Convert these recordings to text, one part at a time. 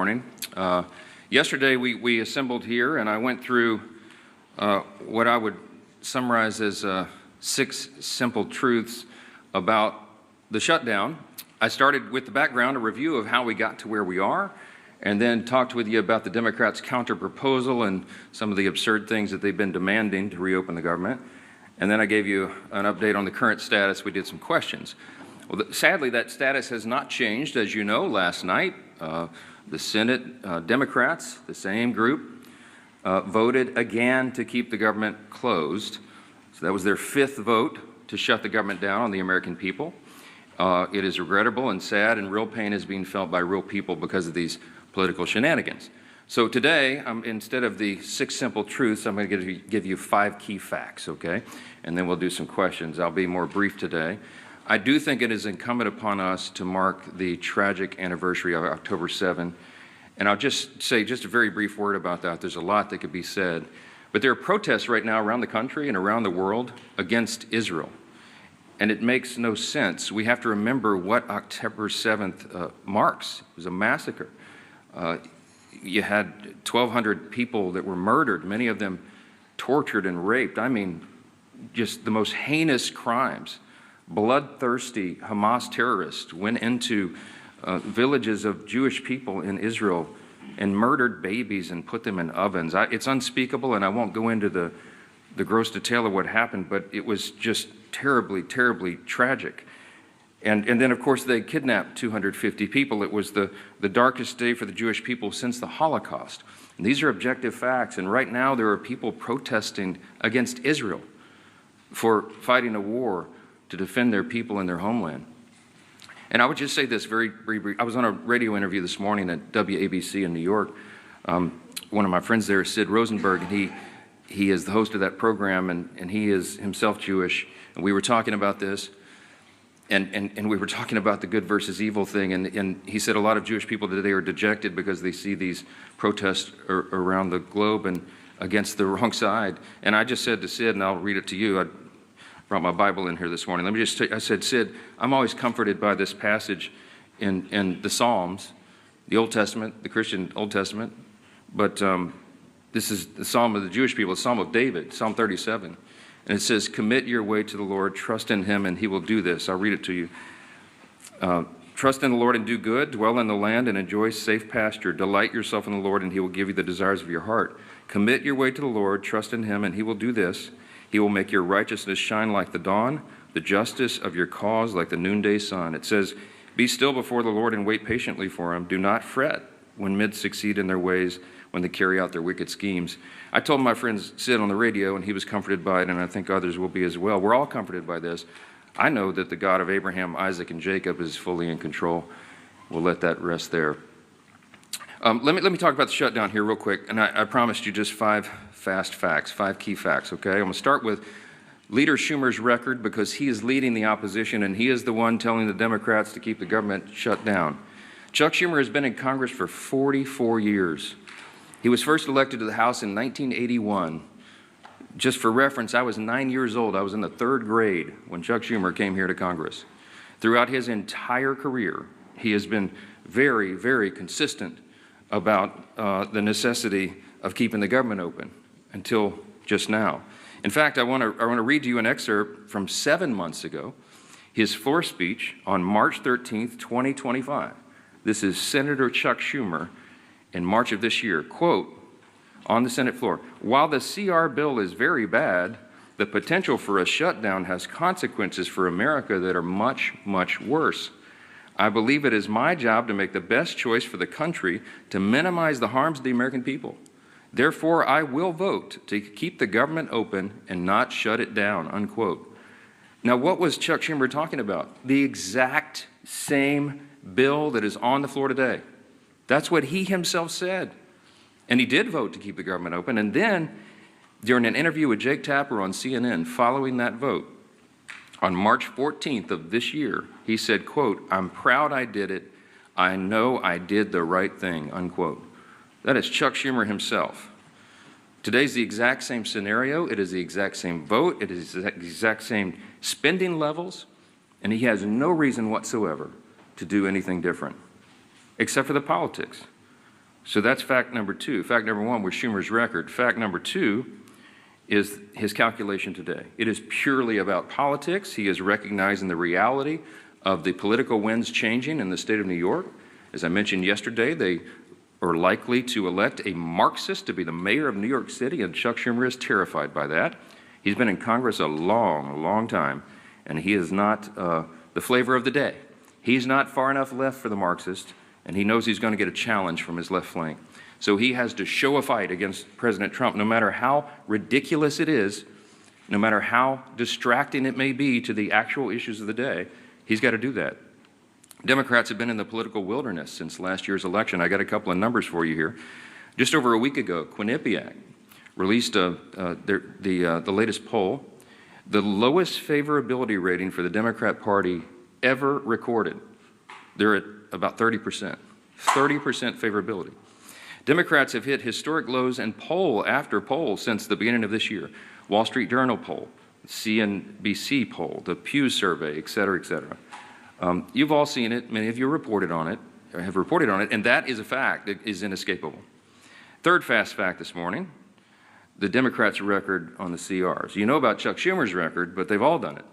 Morning. Yesterday we assembled here and I went through what I would summarize as 6 simple truths about the shutdown. I started with the background, a review of how we got to where we are, and then talked with you about the Democrats' counter-proposal and some of the absurd things that they've been demanding to reopen the government. And then I gave you an update on the current status. We did some questions. Well, sadly, that status has not changed. As you know, last night, the Senate Democrats, the same group, voted again to keep the government closed. So that was their 5th vote to shut the government down on the American people. It is regrettable and sad, and real pain is being felt by real people because of these political shenanigans. So today, instead of the 6 simple truths, I'm going to give you 5 key facts, okay? And then we'll do some questions. I'll be more brief today. I do think it is incumbent upon us to mark the tragic anniversary of October 7. And I'll just say just a very brief word about that. There's a lot that could be said. But there are protests right now around the country and around the world against Israel. And it makes no sense. We have to remember what October 7th marks. It was a massacre. You had 1,200 people that were murdered, many of them tortured and raped. I mean, just the most heinous crimes. Bloodthirsty Hamas terrorists went into villages of Jewish people in Israel and murdered babies and put them in ovens. It's unspeakable, and I won't go into the gross detail of what happened, but it was just terribly, terribly tragic. And then, of course, they kidnapped 250 people. It was the darkest day for the Jewish people since the Holocaust. And these are objective facts, and right now there are people protesting against Israel for fighting a war to defend their people and their homeland. And I would just say this very brief. I was on a radio interview this morning at WABC in New York. One of my friends there is Sid Rosenberg, and he is the host of that program, and he is himself Jewish. And we were talking about this, and we were talking about the good versus evil thing, and he said a lot of Jewish people today are dejected because they see these protests around the globe and against the wrong side. And I just said to Sid, and I'll read it to you, I brought my Bible in here this morning. Let me just I said, Sid, I'm always comforted by this passage in the Psalms, the Old Testament, the Christian Old Testament, but this is the Psalm of the Jewish people, the Psalm of David, Psalm 37. And it says, commit your way to the Lord, trust in him, and he will do this. I'll read it to you. Trust in the Lord and do good, dwell in the land and enjoy safe pasture. Delight yourself in the Lord, and he will give you the desires of your heart. Commit your way to the Lord, trust in him, and he will do this. He will make your righteousness shine like the dawn, the justice of your cause like the noonday sun. It says, be still before the Lord and wait patiently for him. Do not fret when men succeed in their ways, when they carry out their wicked schemes. I told my friend Sid on the radio, and he was comforted by it, and I think others will be as well. We're all comforted by this. I know that the God of Abraham, Isaac, and Jacob is fully in control. We'll let that rest there. Let me talk about the shutdown here real quick, and I promised you just 5 fast facts, 5 key facts, okay? I'm going to start with Leader Schumer's record because he is leading the opposition, and he is the one telling the Democrats to keep the government shut down. Chuck Schumer has been in Congress for 44 years. He was first elected to the House in 1981. Just for reference, I was 9 years old. I was in the 3rd grade when Chuck Schumer came here to Congress. Throughout his entire career, he has been very, very consistent about the necessity of keeping the government open until just now. In fact, I want to read to you an excerpt from 7 months ago, his floor speech on March 13th, 2025. This is Senator Chuck Schumer in March of this year. Quote, on the Senate floor, while the CR bill is very bad, the potential for a shutdown has consequences for America that are much, much worse. I believe it is my job to make the best choice for the country to minimize the harms of the American people. Therefore, I will vote to keep the government open and not shut it down, unquote. Now, what was Chuck Schumer talking about? The exact same bill that is on the floor today. That's what he himself said. And he did vote to keep the government open. And then, during an interview with Jake Tapper on CNN following that vote, on March 14th of this year, he said, quote, I'm proud I did it. I know I did the right thing, unquote. That is Chuck Schumer himself. Today's the exact same scenario. It is the exact same vote. It is the exact same spending levels. And he has no reason whatsoever to do anything different, except for the politics. So that's fact number two. Fact number one was Schumer's record. Fact number two is his calculation today. It is purely about politics. He is recognizing the reality of the political winds changing in the state of New York. As I mentioned yesterday, they are likely to elect a Marxist to be the mayor of New York City, and Chuck Schumer is terrified by that. He's been in Congress a long time, and he is not the flavor of the day. He's not far enough left for the Marxist, and he knows he's going to get a challenge from his left flank. So he has to show a fight against President Trump, no matter how ridiculous it is, no matter how distracting it may be to the actual issues of the day. He's got to do that. Democrats have been in the political wilderness since last year's election. I got a couple of numbers for you here. Just over a week ago, Quinnipiac released the latest poll, the lowest favorability rating for the Democrat Party ever recorded. They're at about 30%. 30% favorability. Democrats have hit historic lows in poll after poll since the beginning of this year. Wall Street Journal poll, CNBC poll, the Pew survey, et cetera, et cetera. You've all seen it. Many of you have reported on it, and that is a fact that is inescapable. Third fast fact this morning, the Democrats' record on the CRs. You know about Chuck Schumer's record, but they've all done it.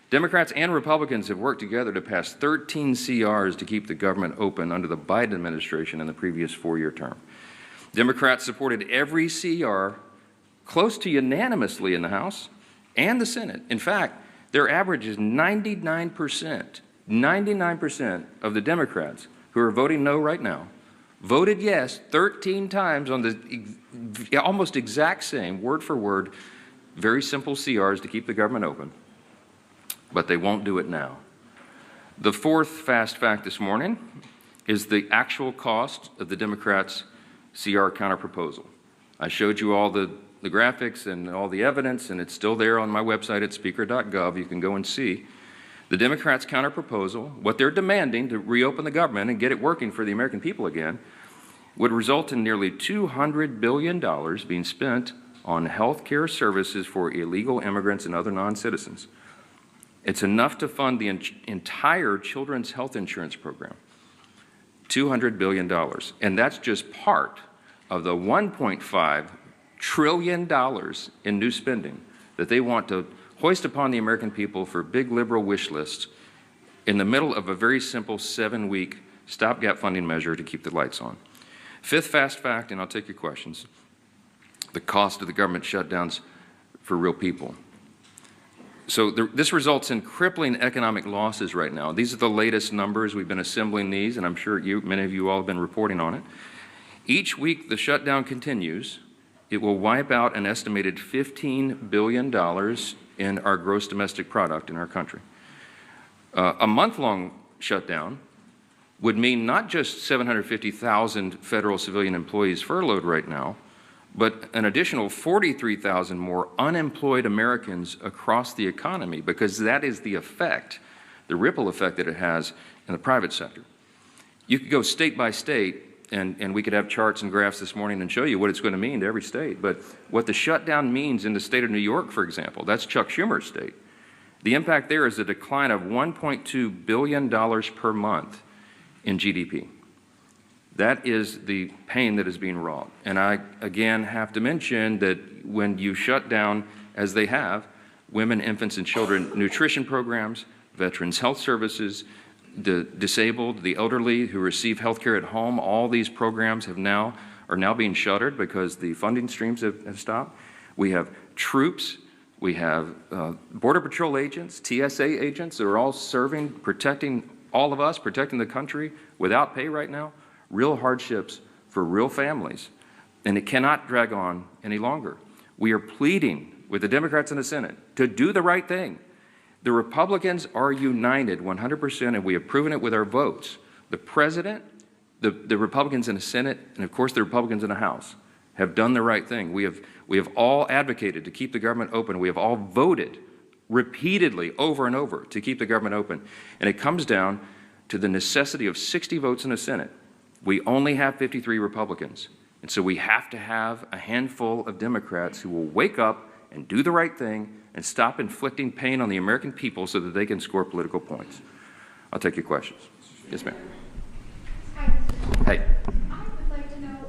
Democrats and Republicans have worked together to pass 13 CRs to keep the government open under the Biden administration in the previous four-year term. Democrats supported every CR close to unanimously in the House and the Senate. In fact, their average is 99%. 99% of the Democrats who are voting no right now voted yes 13 times on the almost exact same, word for word, very simple CRs to keep the government open. But they won't do it now. The fourth fast fact this morning is the actual cost of the Democrats' CR counterproposal. I showed you all the graphics and all the evidence, and it's still there on my website at speaker.gov. You can go and see. The Democrats' counterproposal, what they're demanding to reopen the government and get it working for the American people again, would result in nearly $200 billion being spent on health care services for illegal immigrants and other non-citizens. It's enough to fund the entire children's health insurance program, $200 billion. And that's just part of the $1.5 trillion in new spending that they want to hoist upon the American people for big liberal wish lists in the middle of a very simple 7-week stopgap funding measure to keep the lights on. Fifth fast fact, and I'll take your questions, the cost of the government shutdowns for real people. So this results in crippling economic losses right now. These are the latest numbers. We've been assembling these, and I'm sure many of you all have been reporting on it. Each week the shutdown continues. It will wipe out an estimated $15 billion in our gross domestic product in our country. A month-long shutdown would mean not just 750,000 federal civilian employees furloughed right now, but an additional 43,000 more unemployed Americans across the economy, because that is the effect, the ripple effect that it has in the private sector. You could go state by state, and we could have charts and graphs this morning and show you what it's going to mean to every state. But what the shutdown means in the state of New York, for example, that's Chuck Schumer's state. The impact there is a decline of $1.2 billion per month in GDP. That is the pain that is being wrought. And I, again, have to mention that when you shut down, as they have, women, infants, and children nutrition programs, veterans health services, the disabled, the elderly who receive health care at home, all these programs are now being shuttered because the funding streams have stopped. We have troops, we have Border Patrol agents, TSA agents that are all serving, protecting all of us, protecting the country without pay right now. Real hardships for real families, and it cannot drag on any longer. We are pleading with the Democrats in the Senate to do the right thing. The Republicans are united 100%, and we have proven it with our votes. The President, the Republicans in the Senate, and of course the Republicans in the House have done the right thing. We have all advocated to keep the government open. We have all voted repeatedly over and over to keep the government open. And it comes down to the necessity of 60 votes in the Senate. We only have 53 Republicans, and so we have to have a handful of Democrats who will wake up and do the right thing and stop inflicting pain on the American people so that they can score political points. I'll take your questions. Yes, ma'am. Hi, Mr. Hey. I would like to know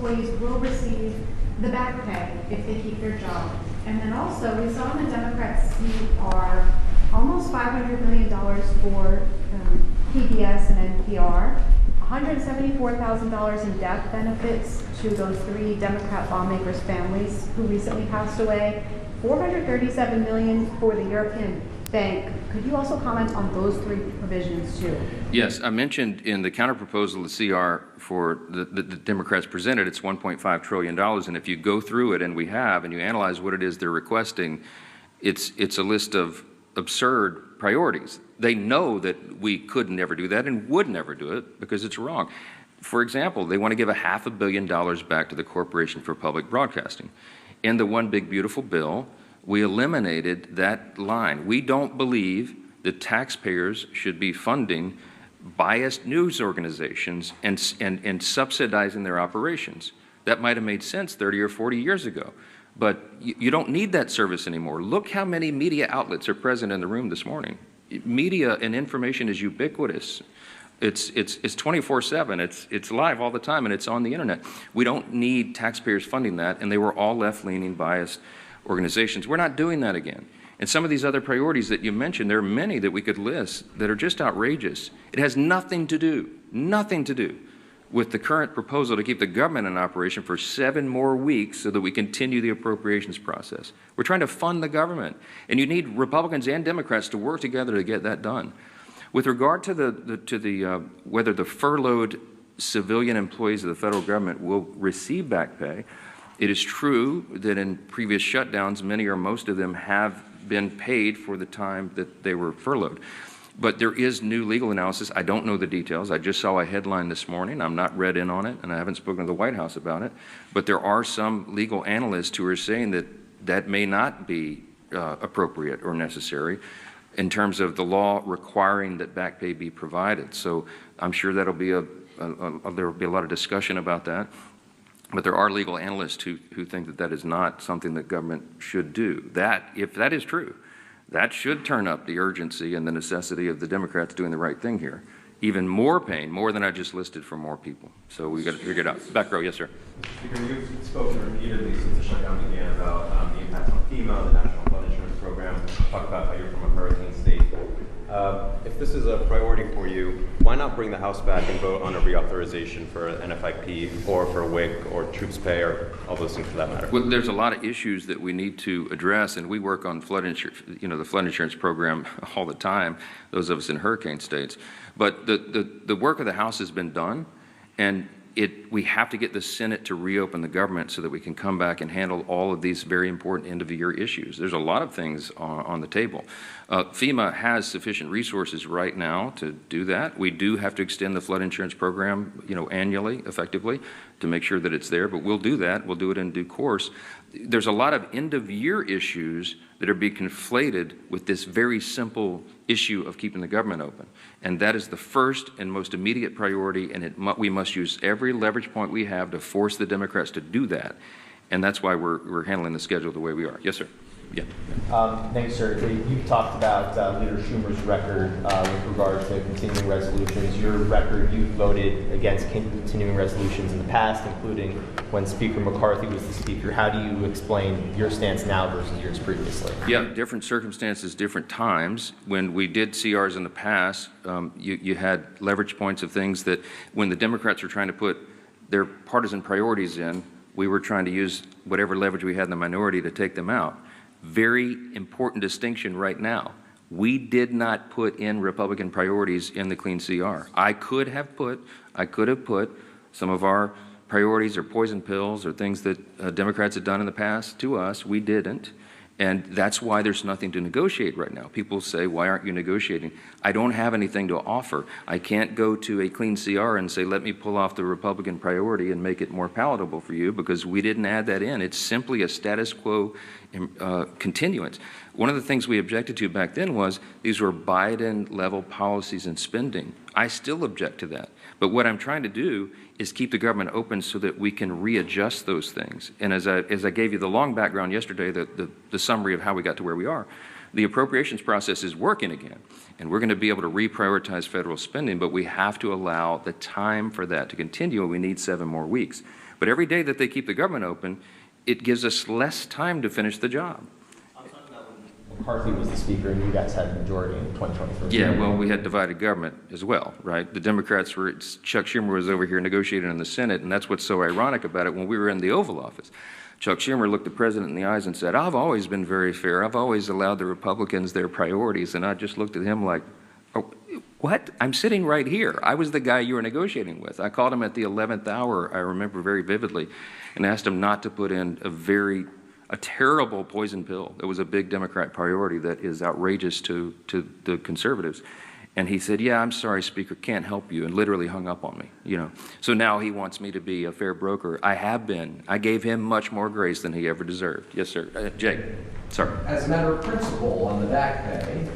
employees will receive the back pay if they keep their job. And then also, we saw in the Democrats' CR almost $500 million for PBS and NPR, $174,000 in death benefits to those 3 Democrat lawmakers' families who recently passed away, $437 million for the European Bank. Could you also comment on those 3 provisions too? Yes, I mentioned in the counterproposal, the CR for the Democrats presented, it's $1.5 trillion. And if you go through it, and we have, and you analyze what it is they're requesting, it's a list of absurd priorities. They know that we could never do that and would never do it because it's wrong. For example, they want to give $500 million back to the Corporation for Public Broadcasting. In the One Big Beautiful Bill, we eliminated that line. We don't believe that taxpayers should be funding biased news organizations and subsidizing their operations. That might have made sense 30 or 40 years ago, but you don't need that service anymore. Look how many media outlets are present in the room this morning. Media and information is ubiquitous. It's 24/7. It's live all the time, and it's on the internet. We don't need taxpayers funding that, and they were all left-leaning, biased organizations. We're not doing that again. And some of these other priorities that you mentioned, there are many that we could list that are just outrageous. It has nothing to do with the current proposal to keep the government in operation for 7 more weeks so that we continue the appropriations process. We're trying to fund the government, and you need Republicans and Democrats to work together to get that done. With regard to whether the furloughed civilian employees of the federal government will receive back pay, it is true that in previous shutdowns, many or most of them have been paid for the time that they were furloughed. But there is new legal analysis. I don't know the details. I just saw a headline this morning. I'm not read in on it, and I haven't spoken to the White House about it. But there are some legal analysts who are saying that that may not be appropriate or necessary in terms of the law requiring that back pay be provided. So I'm sure that'll be there will be a lot of discussion about that. But there are legal analysts who think that that is not something that government should do. That, if that is true, that should turn up the urgency and the necessity of the Democrats doing the right thing here. Even more pain, more than I just listed, for more people. So we've got to figure it out. Back row, yes, sir. Speaker, you've spoken repeatedly since the shutdown began about the impacts on FEMA, the National Flood Insurance Program. Talk about how you're from a hurricane state. If this is a priority for you, why not bring the House back and vote on a reauthorization for NFIP or for WIC or troops pay or all those things for that matter? Well, there's a lot of issues that we need to address, and we work on flood insurance, the flood insurance program all the time, those of us in hurricane states. But the work of the House has been done, and we have to get the Senate to reopen the government so that we can come back and handle all of these very important end-of-the-year issues. There's a lot of things on the table. FEMA has sufficient resources right now to do that. We do have to extend the flood insurance program, annually, effectively, to make sure that it's there. But we'll do that. We'll do it in due course. There's a lot of end-of-year issues that are being conflated with this very simple issue of keeping the government open. And that is the first and most immediate priority, and we must use every leverage point we have to force the Democrats to do that. And that's why we're handling the schedule the way we are. Yes, sir. Yeah. Thanks, sir. You've talked about Leader Schumer's record with regard to continuing resolutions. Your record, you voted against continuing resolutions in the past, including when Speaker McCarthy was the Speaker. How do you explain your stance now versus yours previously? Yeah, different circumstances, different times. When we did CRs in the past, you had leverage points of things that when the Democrats were trying to put their partisan priorities in, we were trying to use whatever leverage we had in the minority to take them out. Very important distinction right now. We did not put in Republican priorities in the clean CR. I could have put some of our priorities or poison pills or things that Democrats had done in the past to us. We didn't. And that's why there's nothing to negotiate right now. People say, why aren't you negotiating? I don't have anything to offer. I can't go to a clean CR and say, let me pull off the Republican priority and make it more palatable for you, because we didn't add that in. It's simply a status quo continuance. One of the things we objected to back then was these were Biden-level policies and spending. I still object to that. But what I'm trying to do is keep the government open so that we can readjust those things. And as I gave you the long background yesterday, the summary of how we got to where we are, the appropriations process is working again. And we're going to be able to reprioritize federal spending, but we have to allow the time for that to continue, and we need 7 more weeks. But every day that they keep the government open, it gives us less time to finish the job. McCarthy was the speaker and you guys had the majority in 2023. Yeah, well, we had divided government as well, right? The Democrats were, Chuck Schumer was over here negotiating in the Senate, and that's what's so ironic about it. When we were in the Oval Office, Chuck Schumer looked the president in the eyes and said, I've always been very fair. I've always allowed the Republicans their priorities. And I just looked at him like, oh, what? I'm sitting right here. I was the guy you were negotiating with. I called him at the 11th hour, I remember very vividly, and asked him not to put in a terrible poison pill that was a big Democrat priority that is outrageous to the conservatives. And he said, yeah, I'm sorry, Speaker, can't help you, and literally hung up on me, you know. So now he wants me to be a fair broker. I have been. I gave him much more grace than he ever deserved. Yes, sir. Jake, sorry. As a matter of principle on the back pay,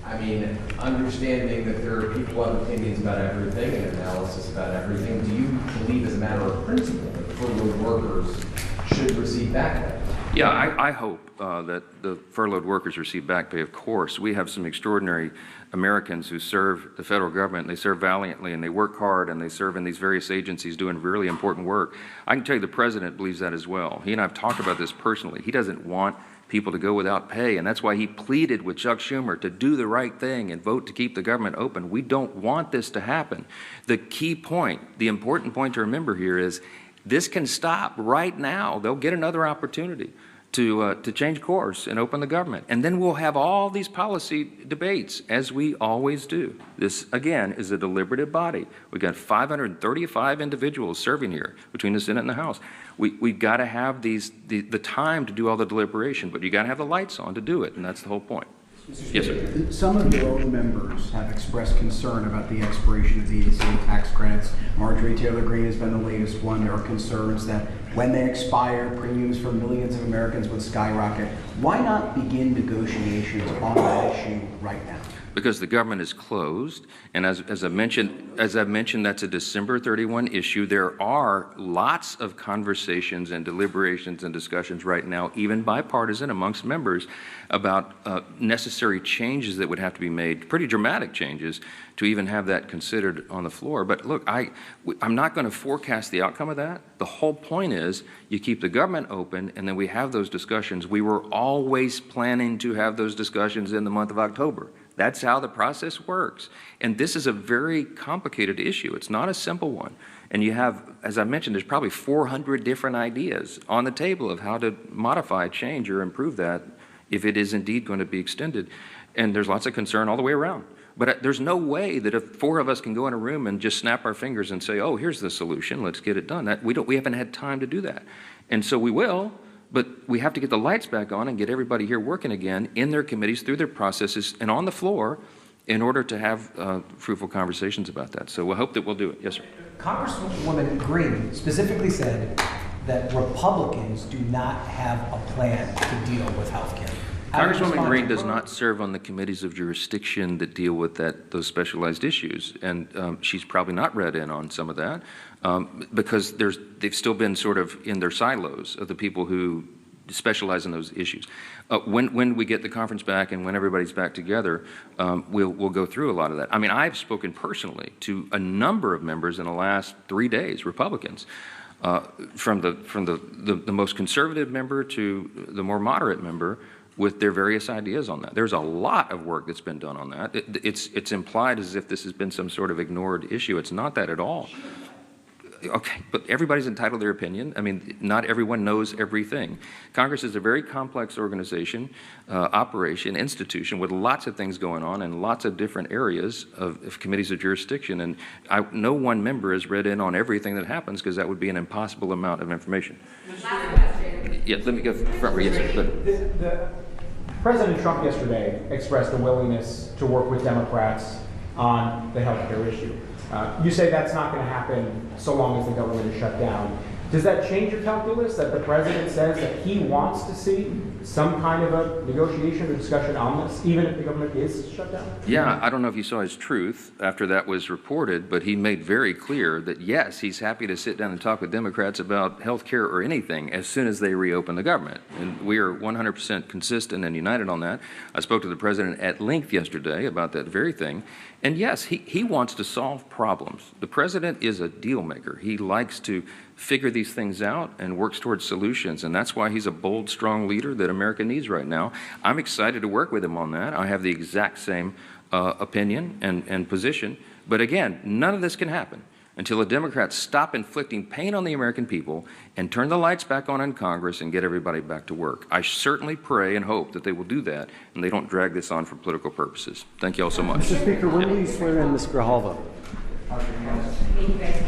I mean, understanding that there are people who have opinions about everything and analysis about everything, do you believe as a matter of principle that furloughed workers should receive back pay? Yeah, I hope that the furloughed workers receive back pay, of course. We have some extraordinary Americans who serve the federal government. They serve valiantly, and they work hard, and they serve in these various agencies doing really important work. I can tell you the president believes that as well. He and I have talked about this personally. He doesn't want people to go without pay, and that's why he pleaded with Chuck Schumer to do the right thing and vote to keep the government open. We don't want this to happen. The key point, the important point to remember here is this can stop right now. They'll get another opportunity to change course and open the government. And then we'll have all these policy debates, as we always do. This, again, is a deliberative body. We've got 535 individuals serving here between the Senate and the House. We've got to have the time to do all the deliberation, but you got to have the lights on to do it, and that's the whole point. Yes, sir. Some of your own members have expressed concern about the expiration of the ESA tax credits. Marjorie Taylor Greene has been the latest one. There are concerns that when they expire, premiums for millions of Americans would skyrocket. Why not begin negotiations on that issue right now? Because the government is closed, and as I've mentioned, that's a December 31 issue. There are lots of conversations and deliberations and discussions right now, even bipartisan amongst members, about necessary changes that would have to be made, pretty dramatic changes, to even have that considered on the floor. But look, I'm not going to forecast the outcome of that. The whole point is you keep the government open, and then we have those discussions. We were always planning to have those discussions in the month of October. That's how the process works. And this is a very complicated issue. It's not a simple one. And you have, as I mentioned, there's probably 400 different ideas on the table of how to modify, change, or improve that if it is indeed going to be extended. And there's lots of concern all the way around. But there's no way that if four of us can go in a room and just snap our fingers and say, oh, here's the solution, let's get it done. We haven't had time to do that. And so we will. But we have to get the lights back on and get everybody here working again in their committees, through their processes, and on the floor in order to have fruitful conversations about that. So we hope that we'll do it. Yes, sir. Congresswoman Greene specifically said that Republicans do not have a plan to deal with health care. Congresswoman Greene does not serve on the committees of jurisdiction that deal with those specialized issues, and she's probably not read in on some of that because they've still been sort of in their silos of the people who specialize in those issues. When we get the conference back and when everybody's back together, we'll go through a lot of that. I mean, I've spoken personally to a number of members in the last 3 days, Republicans, from the most conservative member to the more moderate member, with their various ideas on that. There's a lot of work that's been done on that. It's implied as if this has been some sort of ignored issue. It's not that at all. Okay, but everybody's entitled to their opinion. I mean, not everyone knows everything. Congress is a very complex organization, operation, institution with lots of things going on in lots of different areas of committees of jurisdiction. And no one member has read in on everything that happens because that would be an impossible amount of information. Yeah, let me go front row. Yes, sir. President Trump yesterday expressed a willingness to work with Democrats on the health care issue. You say that's not going to happen so long as the government is shut down. Does that change your calculus that the president says that he wants to see some kind of a negotiation or discussion on this, even if the government is shut down? Yeah, I don't know if you saw his truth after that was reported, but he made very clear that, yes, he's happy to sit down and talk with Democrats about health care or anything as soon as they reopen the government. And we are 100% consistent and united on that. I spoke to the president at length yesterday about that very thing, And yes, he wants to solve problems. The president is a deal maker. He likes to figure these things out and works towards solutions, and that's why he's a bold, strong leader that America needs right now. I'm excited to work with him on that. I have the exact same opinion and position. But again, none of this can happen until the Democrats stop inflicting pain on the American people and turn the lights back on in Congress and get everybody back to work. I certainly pray and hope that they will do that and they don't drag this on for political purposes. Thank you all so much. Mr. Speaker, when will you swear in Ms. Grijalva? Thank you very